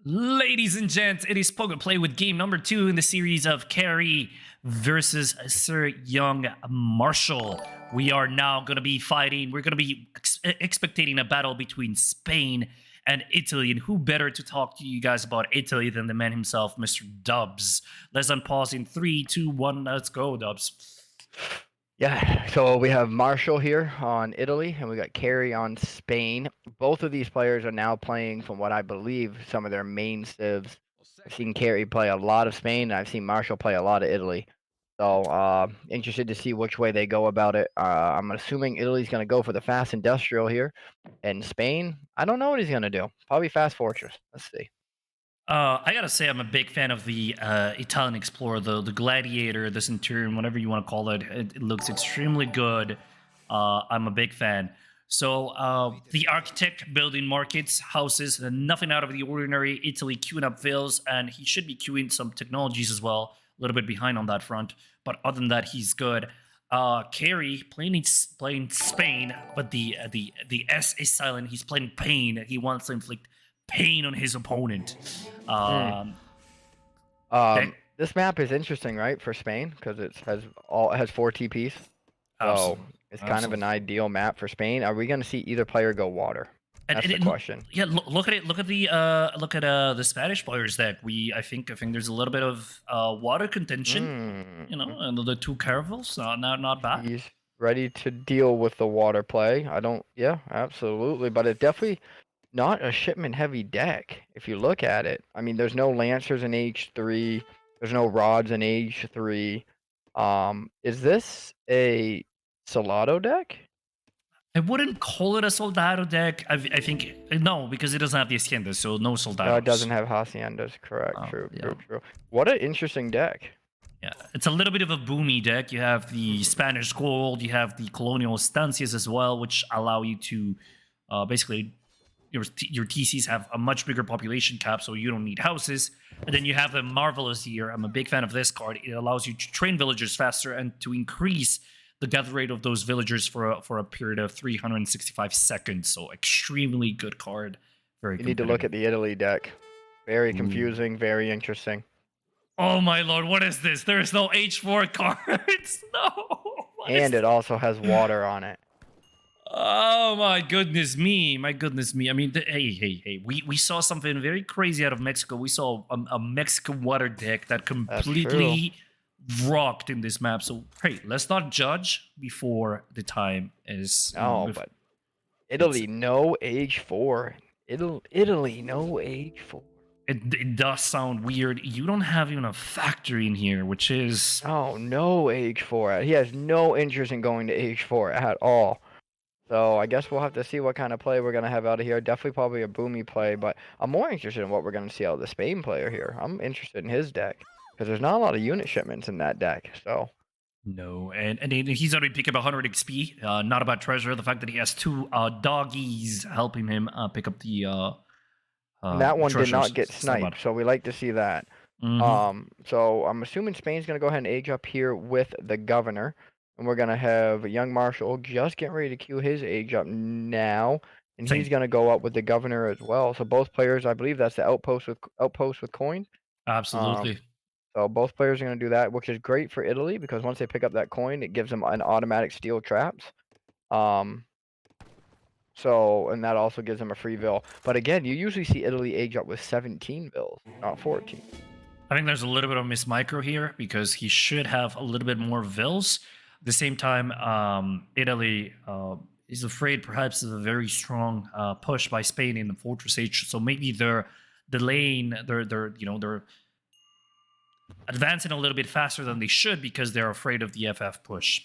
Ladies and gents, it is Poker Play with game number 2 in the series of Carey versus Sir Young Marshall. We are now going to be fighting. We're going to be expecting a battle between Spain and Italy. And who better to talk to you guys about Italy than the man himself, Mr. Dubs? Let's unpause in 3, 2, 1. Let's go, Dubs. Yeah, so we have Marshall here on Italy, and we got Carey on Spain. Both of these players are now playing, from what I believe, some of their main civs. I've seen Carey play a lot of Spain, and I've seen Marshall play a lot of Italy. So, interested to see which way they go about it. I'm assuming Italy's going to go for the fast industrial here, and Spain, I don't know what he's going to do. Probably fast fortress. Let's see. I gotta say, I'm a big fan of the Italian Explorer, the Gladiator, the Centurion, whatever you want to call it. It looks extremely good. I'm a big fan. So, the architect building markets, houses, nothing out of the ordinary. Italy queuing up villas, and he should be queuing some technologies as well. A little bit behind on that front, but other than that, he's good. Carey playing Spain, but the S is silent. He's playing pain. He wants to inflict pain on his opponent. This map is interesting, right, for Spain, because it has 4 TPs. So it's kind of an ideal map for Spain. Are we going to see either player go water? That's the question. Yeah, look at it. Look at the Spanish players deck. I think there's a little bit of water contention. You know, and the 2 caravels, not bad. He's ready to deal with the water play. Yeah, absolutely. But it's definitely not a shipment heavy deck if you look at it. I mean, there's no Lancers in H3. There's no Rods in H3. Is this a Soldado deck? I wouldn't call it a Soldado deck. I think no, because it doesn't have the Haciendas, so no Soldados. No, it doesn't have Haciendas. Correct. True. What an interesting deck. Yeah, it's a little bit of a boomy deck. You have the Spanish gold, you have the colonial estancias as well, which allow you to basically your TCs have a much bigger population cap, so you don't need houses. And then you have the Marvelous here. I'm a big fan of this card. It allows you to train villagers faster and to increase the death rate of those villagers for a period of 365 seconds. So extremely good card. Very. You need to look at the Italy deck. Very confusing. Very interesting. Oh my lord, what is this? There's no H4 cards. No. And it also has water on it. Oh my goodness me! My goodness me! I mean, hey! We saw something very crazy out of Mexico. We saw a Mexican water deck that completely rocked in this map. So hey, let's not judge before the time is. No, but Italy no H4. Italy no H4. It does sound weird. You don't have even a factory in here, which is no H4. He has no interest in going to H4 at all. So I guess we'll have to see what kind of play we're going to have out of here. Definitely probably a boomy play, but I'm more interested in what we're going to see out of the Spain player here. I'm interested in his deck because there's not a lot of unit shipments in that deck. So no, and he's already picked up 100 XP. Not about treasure. The fact that he has 2 doggies helping him pick up the that one did not get sniped, so we like to see that. So I'm assuming Spain's going to go ahead and age up here with the governor. And we're going to have Young Marshall just getting ready to queue his age up now. And he's going to go up with the governor as well. So both players, I believe that's the outpost with coin. Absolutely. So both players are going to do that, which is great for Italy because once they pick up that coin, it gives them an automatic steal traps. And that also gives them a free vill. But again, you usually see Italy age up with 17 vills, not 14. I think there's a little bit of Miss Micro here because he should have a little bit more vills. At the same time, Italy is afraid perhaps of a very strong push by Spain in the Fortress Age. So maybe they're delaying, they're advancing a little bit faster than they should because they're afraid of the FF push.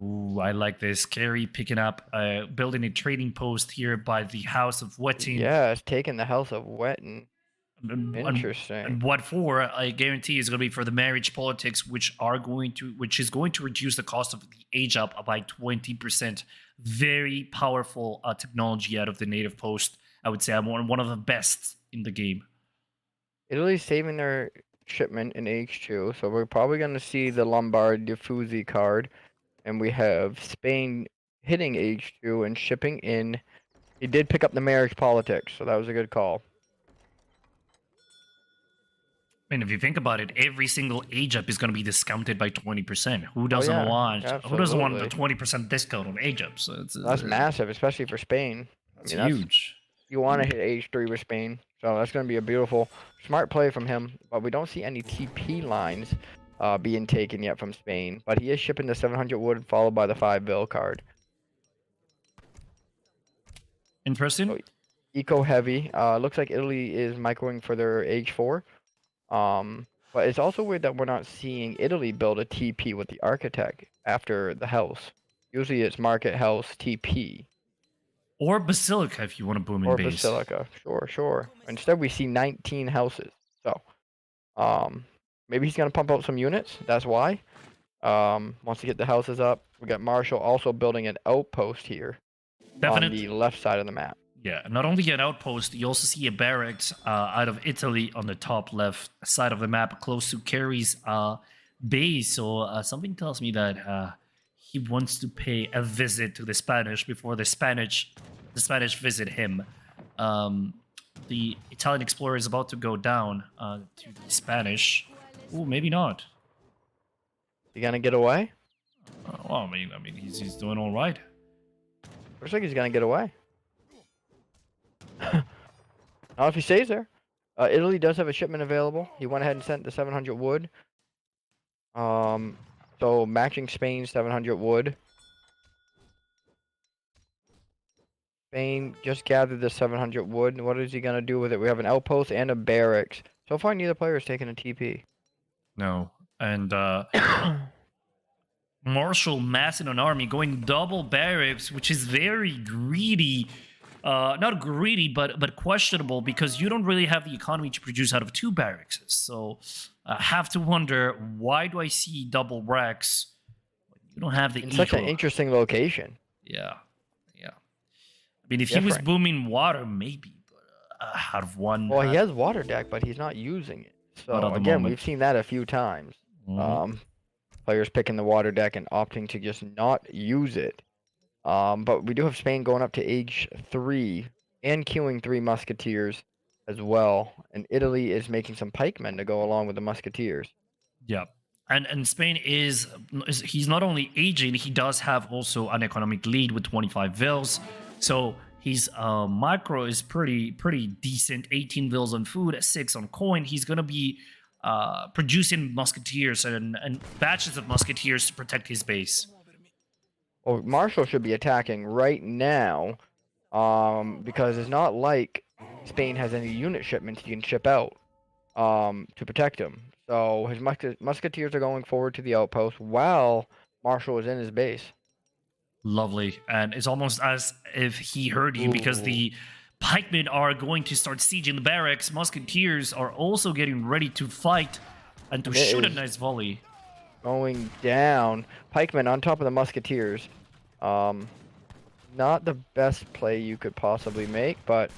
Ooh, I like this. Carey picking up, building a trading post here by the House of Wetting. Yeah, it's taking the House of Wetting. Interesting. And what for? I guarantee is going to be for the marriage politics, which is going to reduce the cost of the age up by 20%. Very powerful technology out of the native post. I would say I'm one of the best in the game. Italy's saving their shipment in H2, so we're probably going to see the Lombard Diffusi card, and we have Spain hitting H2 and shipping in He did pick up the marriage politics, so that was a good call. I mean, if you think about it, every single age up is going to be discounted by 20%. Who doesn't yeah, want? Who doesn't want the absolutely. 20% discount on age ups? So That's massive, especially for Spain. I it's mean, that's huge. you want to hit age 3 with Spain, so that's going to be a beautiful, smart play from him. But we don't see any TP lines being taken yet from Spain. But he is shipping the 700 wood, followed by the 5 bill card. Interesting. So, eco heavy. Looks like Italy is microing for their age 4. But it's also weird that we're not seeing Italy build a TP with the architect after the house. Usually it's market house TP. Or Basilica if you want to boom in Or base. Basilica. Sure. Instead we see 19 houses. So maybe he's gonna pump out some units, that's why. Wants to get the houses up. We got Marshall also building an outpost here on the left side of the map. Yeah, not only an outpost, you also see a barracks out of Italy on the top left side of the map, close to Carey's base. So something tells me that he wants to pay a visit to the Spanish before the Spanish visit him. The Italian explorer is about to go down to the Spanish. Ooh, maybe not. You gonna get away? Well, I mean, he's doing all right. Looks like he's gonna get away. Not if he stays there. Italy does have a shipment available. He went ahead and sent the 700 wood. So matching Spain's 700 wood. Spain just gathered the 700 wood. What is he gonna do with it? We have an outpost and a barracks. So far, neither player is taking a TP. No, and Marshall massing an army, going double barracks, which is very greedy. Not greedy, but questionable, because you don't really have the economy to produce out of 2 barracks. So I have to wonder, why do I see double racks? You don't have the in such an interesting location. Yeah. I mean, if he was booming water, maybe, but out of 1. Well, he has water deck, but he's not using it. So again, we've seen that a few times. Players picking the water deck and opting to just not use it. But we do have Spain going up to age 3 and queuing 3 musketeers as well. And Italy is making some pikemen to go along with the musketeers. Yeah. And Spain he's not only aging, he does have also an economic lead with 25 vills. So his micro is pretty decent. 18 vills on food, 6 on coin. He's going to be producing musketeers and batches of musketeers to protect his base. Well, Marshall should be attacking right now, because it's not like Spain has any unit shipments he can ship out to protect him. So his musketeers are going forward to the outpost while Marshall is in his base. Lovely. And it's almost as if he heard you, because the pikemen are going to start sieging the barracks. Musketeers are also getting ready to fight and to shoot a nice volley. Going down. Pikemen on top of the musketeers. Not the best play you could possibly make, but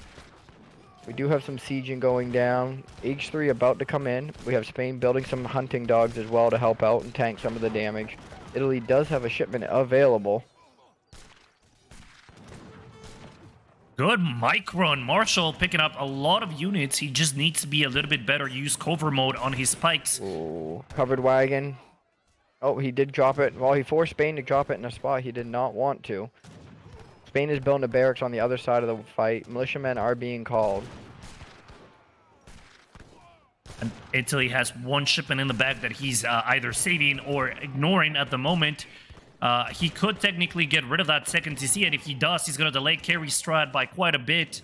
we do have some sieging going down. Age 3 about to come in. We have Spain building some hunting dogs as well to help out and tank some of the damage. Italy does have a shipment available. Good micro on Marshall, picking up a lot of units. He just needs to be a little bit better, use cover mode on his spikes. Ooh, covered wagon. Oh, he did drop it. Well, he forced Spain to drop it in a spot he did not want to. Spain is building a barracks on the other side of the fight. Militiamen are being called. And Italy has 1 shipment in the back that he's either saving or ignoring at the moment. He could technically get rid of that second TC, and if he does, he's going to delay Carey's strat by quite a bit.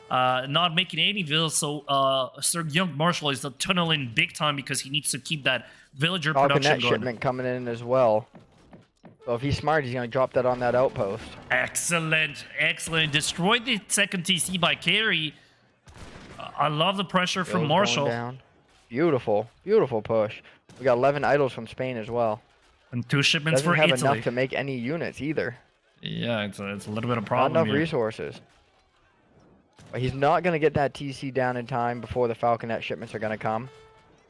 Not making any vills, so SIRYOUNGMARSHAL is tunneling big time because he needs to keep that villager production going. Shipment coming in as well. So if he's smart, he's going to drop that on that outpost. Excellent. Destroyed the second TC by Carey. I love the pressure from Marshall. Down. Beautiful push. We got 11 idols from Spain as well. And 2 shipments for Italy. Italy. Doesn't have enough to make any units either. Yeah, it's a little bit of a problem. Not enough resources. But he's not going to get that TC down in time before the Falconet shipments are going to come.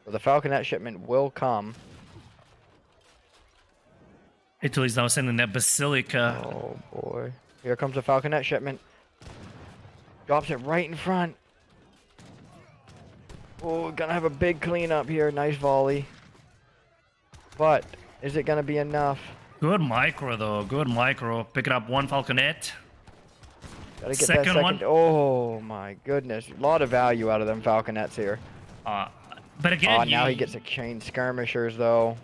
So the Falconet shipment will come. Italy's now sending that Basilica. Oh boy. Here comes the Falconet shipment. Drops it right in front. Oh, gonna have a big cleanup here. Nice volley. But is it gonna be enough? Good micro though. Good micro. Picking up one falconet. Gotta get that Second second. one. Oh my goodness. A lot of value out of them falconets here. But again, Now he gets a chain skirmishers though.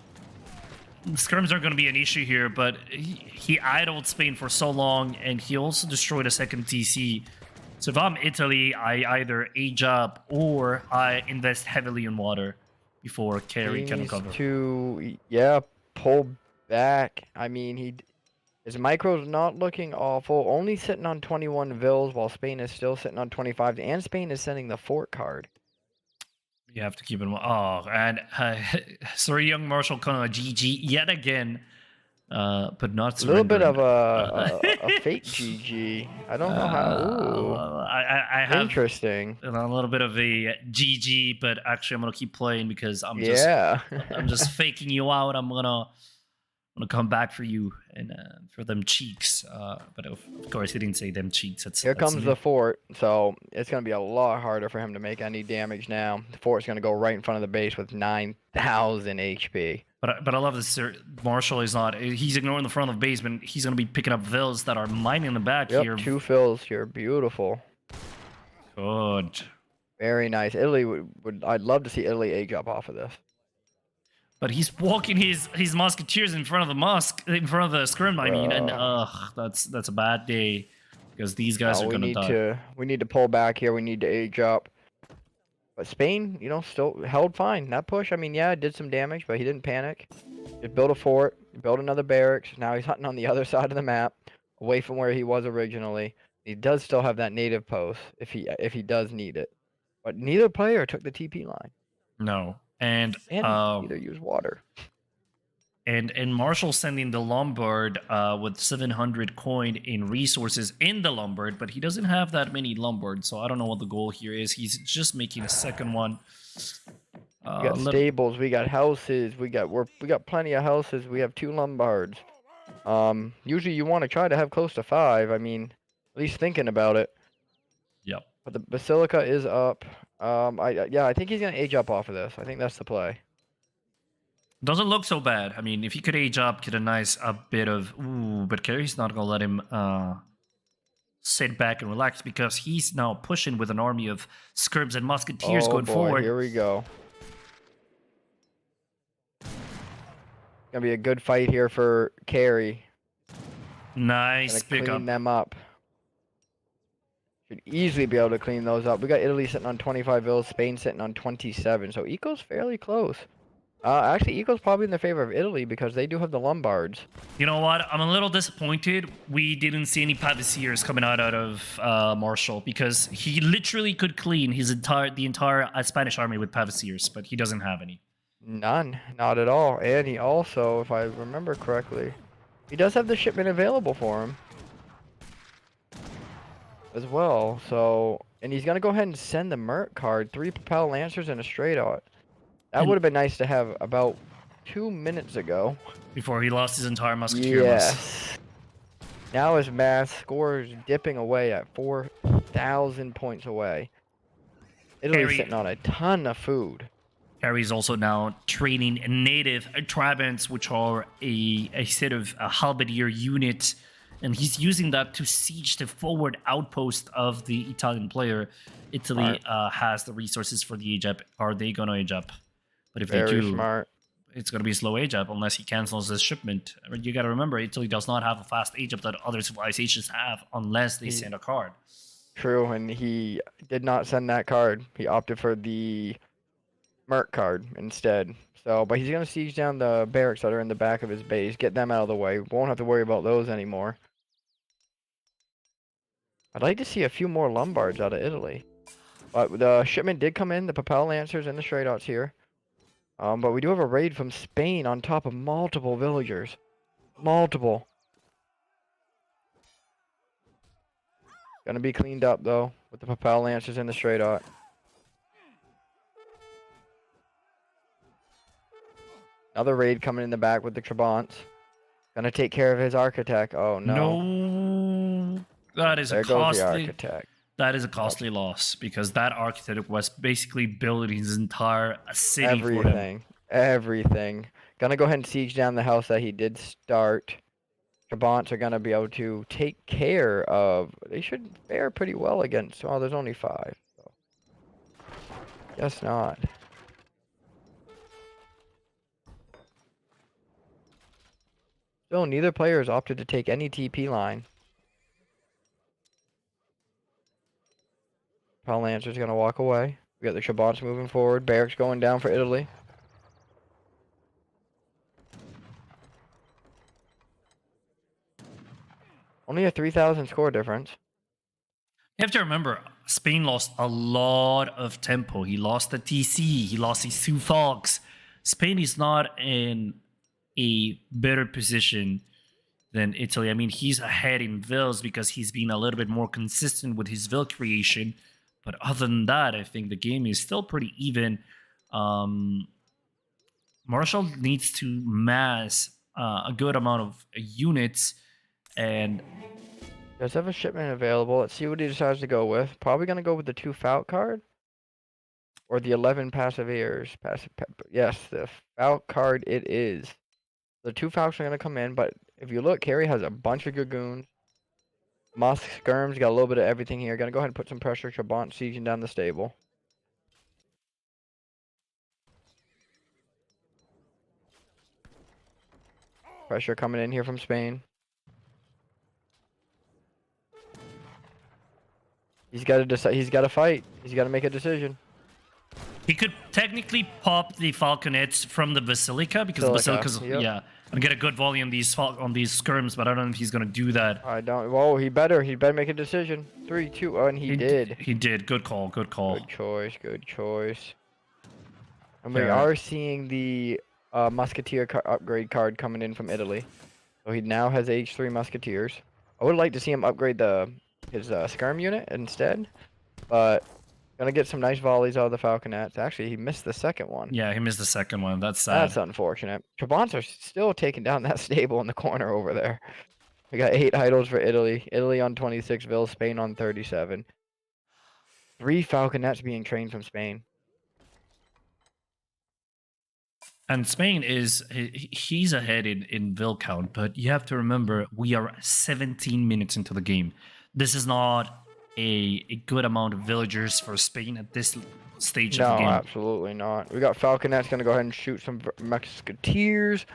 Skirms aren't going to be an issue here, but he idled Spain for so long, and he also destroyed a second TC. So if I'm Italy, I either age up or I invest heavily in water before Carey can recover. Yeah, pull back. I mean, his micro's not looking awful. Only sitting on 21 vills while Spain is still sitting on 25, and Spain is sending the fort card. You have to keep in mind. Oh, and sorry, young Marshall kind of GG yet again, but not a little bit of a fake GG. I don't know how. Ooh, I have interesting. A little bit of a GG, but actually I'm gonna keep playing because I'm just faking you out. I'm gonna come back for you and for them cheeks. But of course he didn't say them cheeks. Here comes the fort, so it's gonna be a lot harder for him to make any damage now. The fort's gonna go right in front of the base with 9,000 HP. But I love this. Marshall is not. He's ignoring the front of the base, but he's gonna be picking up vills that are mining the back here. 2 fills here, beautiful. Good. Very nice. Italy would. I'd love to see Italy age up off of this. But he's walking his musketeers in front of the scrim. I mean, and that's a bad day because these guys are gonna die. We need to pull back here. We need to age up. But Spain, still held fine. That push, I mean, yeah, it did some damage, but he didn't panic. Just built a fort, built another barracks. Now he's hunting on the other side of the map, away from where he was originally. He does still have that native post if he does need it. But neither player took the TP line. No. And neither use water. And Marshall sending the Lombard with 700 coin in resources in the Lombard, but he doesn't have that many Lombards, so I don't know what the goal here is. He's just making a second one. We got stables, we got houses, we got plenty of houses. We have 2 Lombards. Usually you want to try to have close to 5. I mean, at least thinking about it. Yep. But the Basilica is up. I think he's gonna age up off of this. I think that's the play. Doesn't look so bad. I mean, if he could age up, get a bit of but Carey's not gonna let him sit back and relax because he's now pushing with an army of Skirbs and Musketeers going forward. Here we go. Gonna be a good fight here for Carey. Nice pick up. Clean them up. Should easily be able to clean those up. We got Italy sitting on 25 vills, Spain sitting on 27, so Eco's fairly close. Actually, Eco's probably in the favor of Italy because they do have the Lombards. You know what? I'm a little disappointed we didn't see any Paviciers coming out of Marshall because he literally could clean the entire Spanish army with Paviciers, but he doesn't have any. None, not at all. And he also, if I remember correctly, he does have the shipment available for him as well. So, and he's gonna go ahead and send the Merc card, 3 Propel Lancers and a straight out. That would have been nice to have about 2 minutes ago. Before he lost his entire musketeer. Yes. Now his mass score is dipping away at 4,000 points away. Italy's sitting on a ton of food. Carey's also now training native Trabants, which are a set of halberdier unit, and he's using that to siege the forward outpost of the Italian player. Italy has the resources for the age up. Are they going to age up? But if they do, it's going to be a slow age up unless he cancels this shipment. I mean, you got to remember, Italy does not have a fast age up that other civilizations have unless they send a card. True, and he did not send that card. He opted for the Merc card instead. So, but he's going to siege down the barracks that are in the back of his base, get them out of the way. Won't have to worry about those anymore. I'd like to see a few more Lombards out of Italy. But the shipment did come in, the Propel Lancers and the straight outs here. But we do have a raid from Spain on top of multiple villagers. Multiple. Gonna be cleaned up though, with the Propel Lancers and the straight out. Another raid coming in the back with the Trabants. Gonna take care of his Architect. Oh no. No. That is there a costly. Goes the Architect. That is a costly loss because that architect was basically building his entire city for him. Everything. Gonna go ahead and siege down the house that he did start. Trabants are gonna be able to take care of. They should fare pretty well against. Oh, there's only 5. So. Guess not. Still, neither player has opted to take any TP line. Pal Lancer's gonna walk away. We got the Trabants moving forward. Barracks going down for Italy. Only a 3,000 score difference. You have to remember, Spain lost a lot of tempo. He lost the TC. He lost his 2 Fogs. Spain is not in a better position than Italy. I mean, he's ahead in vills because he's been a little bit more consistent with his vill creation. But other than that, I think the game is still pretty even. Marshall needs to mass a good amount of units, and Does have a shipment available. Let's see what he decides to go with. Probably gonna go with the 2 Falc card, or the 11 passive ears. Yes, the Falc card it is. The 2 Falcs are gonna come in, but if you look, Carey has a bunch of Dragoons. Musk, Skirms, got a little bit of everything here. Gonna go ahead and put some pressure. Trabant sieging down the stable. Pressure coming in here from Spain. He's got to decide. He's got to fight. He's got to make a decision. he could technically pop the Falconets from the Basilica because the Basilica's yeah, and get a good volley on these skirms, but I don't know if he's gonna do that. I don't. Whoa, he better make a decision. 3, 2, and he did. He did. Good call. Good call. Good choice. Good choice. And we are seeing the Musketeer upgrade card coming in from Italy. So he now has H3 Musketeers. I would like to see him upgrade his skirm unit instead, but gonna get some nice volleys out of the Falconets. Actually, he missed the second one. Yeah, he missed the second one. That's sad. That's unfortunate. Trabants are still taking down that stable in the corner over there. We got 8 idols for Italy. Italy on 26 vills, Spain on 37. 3 Falconets being trained from Spain. And Spain he's ahead in vill count, but you have to remember we are 17 minutes into the game. This is not a good amount of villagers for Spain at this stage of the game. No, absolutely not. We got Falconets gonna go ahead and shoot some Musketeers.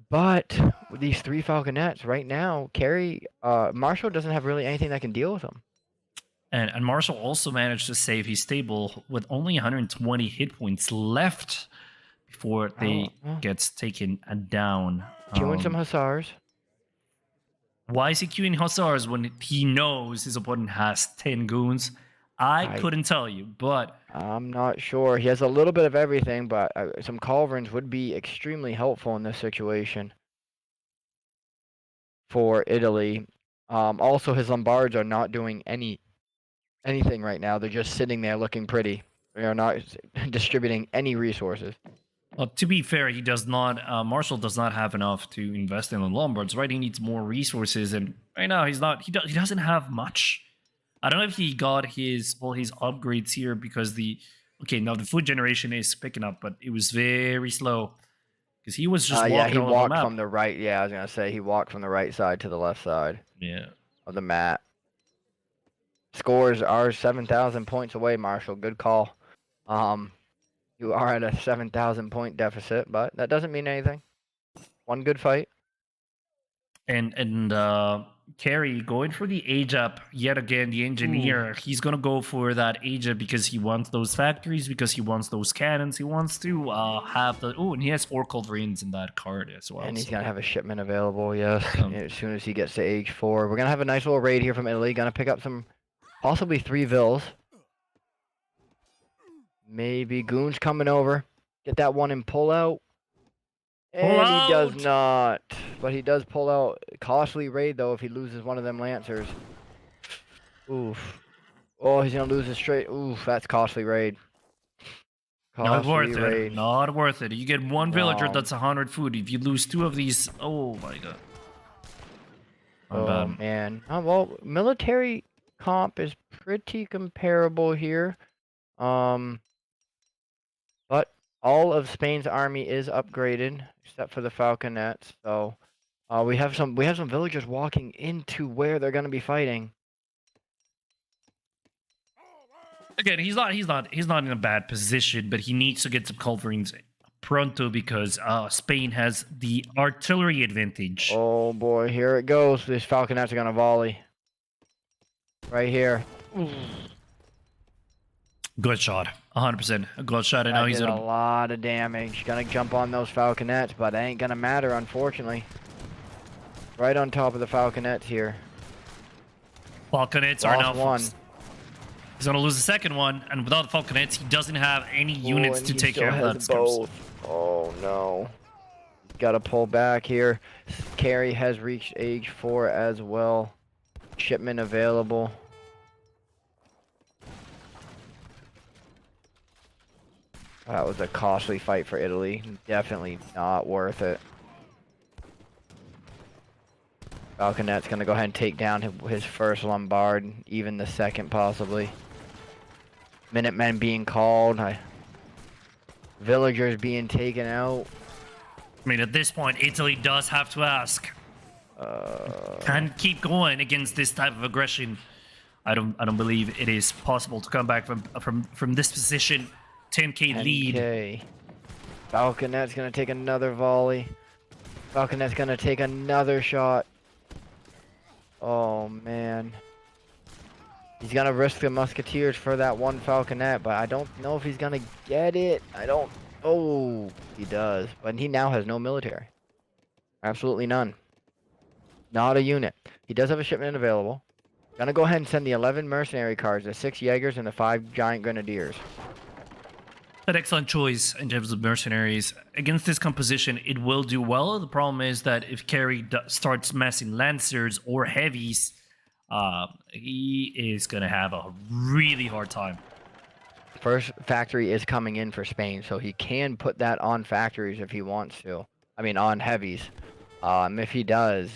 But with these 3 Falconets right now, Marshall doesn't have really anything that can deal with them. And Marshall also managed to save his stable with only 120 hit points left before they gets taken down. Queuing some Hussars. Why is he queuing Hussars when he knows his opponent has 10 goons? I couldn't tell you, but I'm not sure. He has a little bit of everything, but some Culverins would be extremely helpful in this situation for Italy. Also, his Lombards are not doing anything right now. They're just sitting there looking pretty. They are not distributing any resources. Well, to be fair, he does not. Marshall does not have enough to invest in the Lombards, right? He needs more resources, and right now he's not. He doesn't have much. I don't know if he got his upgrades here because now the food generation is picking up, but it was very slow because he was just walking he all walked over the map. from the right. Yeah, I was gonna say he walked from the right side to the left side. Yeah. Of the map. Scores are 7,000 points away, Marshall. Good call. You are at a 7,000 point deficit, but that doesn't mean anything. One good fight. And Carey going for the age up yet again. The engineer, he's gonna go for that age up because he wants those factories, because he wants those cannons. He wants to have the and he has 4 culverins in that card as well. And he's gonna have a shipment available. Yes, as soon as he gets to age 4, we're gonna have a nice little raid here from Italy. Gonna pick up some, possibly 3 vills. Maybe goons coming over. Get that one and pull out. And he does not. But he does pull out. Costly raid, though, if he loses one of them Lancers. Oof. Oh, he's going to lose his straight. Oof, that's costly raid. Not worth it. Not worth it. You get 1 villager, that's 100 food. If you lose 2 of these, oh my god. Oh, man. Well, military comp is pretty comparable here. But all of Spain's army is upgraded except for the falconets. So we have some villagers walking into where they're going to be fighting. Again, he's not in a bad position, but he needs to get some culverings pronto because Spain has the artillery advantage. Oh boy, here it goes. These falconets are going to volley. Right here. Good shot, 100%. A good shot. I know he's did a gonna. lot of damage. Gonna jump on those falconets, but it ain't gonna matter, unfortunately. Right on top of the falconets here. Falconets are now. One. He's gonna lose the second one, and without the falconets, he doesn't have any units to take care of that. Both. Oh no. Gotta pull back here. Carey has reached age 4 as well. Shipment available. That was a costly fight for Italy. Definitely not worth it. Falconet's gonna go ahead and take down his first Lombard, even the second possibly. Minutemen being called. Villagers being taken out. I mean, at this point, Italy does have to ask. And keep going against this type of aggression. I don't believe it is possible to come back from this position. 10k lead. Falconet's gonna take another volley. Falconet's gonna take another shot. Oh man. He's gonna risk the musketeers for that one falconet, but I don't know if he's gonna get it. Oh, he does. But he now has no military. Absolutely none. Not a unit. He does have a shipment available. Gonna go ahead and send the 11 mercenary cards, the 6 Jaegers and the 5 giant grenadiers. An excellent choice in terms of mercenaries. Against this composition, it will do well. The problem is that if Carey starts massing lancers or heavies, he is going to have a really hard time. First factory is coming in for Spain, so he can put that on factories if he wants to. I mean, on heavies. If he does,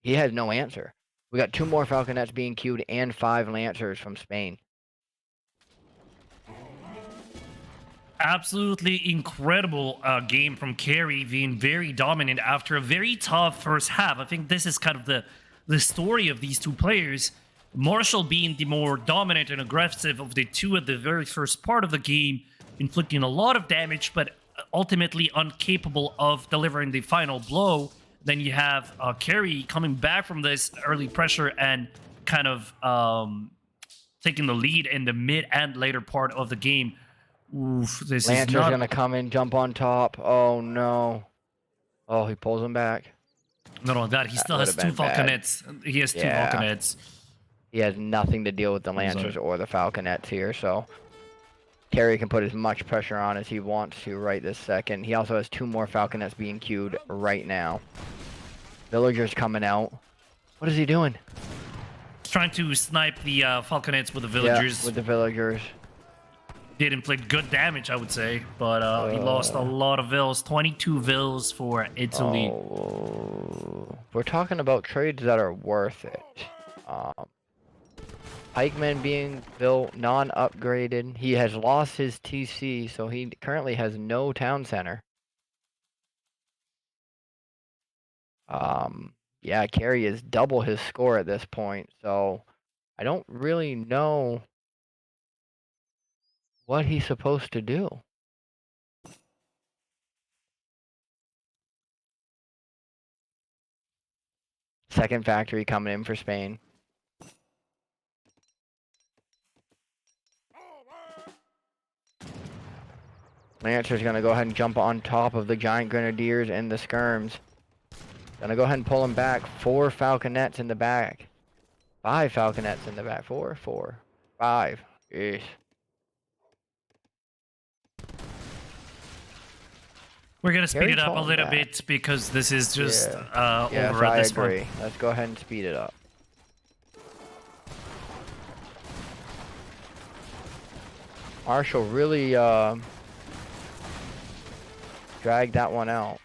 he has no answer. We got 2 more falconets being queued and 5 lancers from Spain. Absolutely incredible game from Carey, being very dominant after a very tough first half. I think this is kind of the story of these two players. Marshall being the more dominant and aggressive of the two at the very first part of the game, inflicting a lot of damage, but ultimately incapable of delivering the final blow. Then you have Carey coming back from this early pressure and kind of taking the lead in the mid and later part of the game. Oof, this Lancer's is not... gonna come in, jump on top. Oh no. Oh, he pulls him back. Not only that, he still has 2 falconets. He has 2 falconets. He has nothing to deal with the lancers or the falconets here, so Carey can put as much pressure on as he wants to right this second. He also has 2 more falconets being queued right now. Villagers coming out. What is he doing? He's trying to snipe the falconets with the villagers. Yeah, with the villagers. Did inflict good damage, I would say, but he lost a lot of vills. 22 vills for Italy. Oh, we're talking about trades that are worth it. Pikeman being built, non-upgraded. He has lost his TC, so he currently has no town center. Yeah, Carey is double his score at this point, so I don't really know what he's supposed to do. Second factory coming in for Spain. Lancer's gonna go ahead and jump on top of the giant grenadiers and the skirms. Gonna go ahead and pull him back. 4 falconets in the back. 5 falconets in the back. 4, 5. Yeesh. We're gonna speed it up a little bit because this is just over at this point. Let's go ahead and speed it up. Marshall really dragged that one out.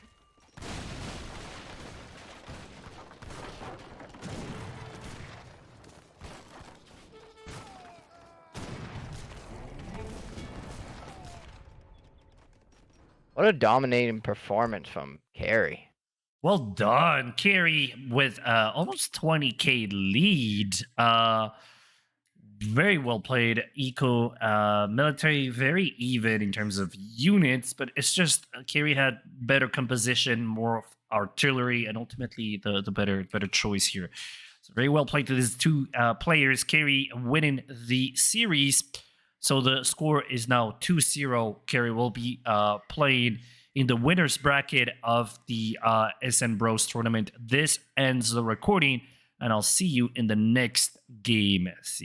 What a dominating performance from Carey. Well done, Carey, with almost 20k lead. Very well played. Eco military, very even in terms of units, but it's just Carey had better composition, more of artillery, and ultimately the better choice here. So very well played to these two players. Carey winning the series. So the score is now 2-0. Carey will be playing in the winners bracket of the SN Bros tournament. This ends the recording, and I'll see you in the next game. See ya.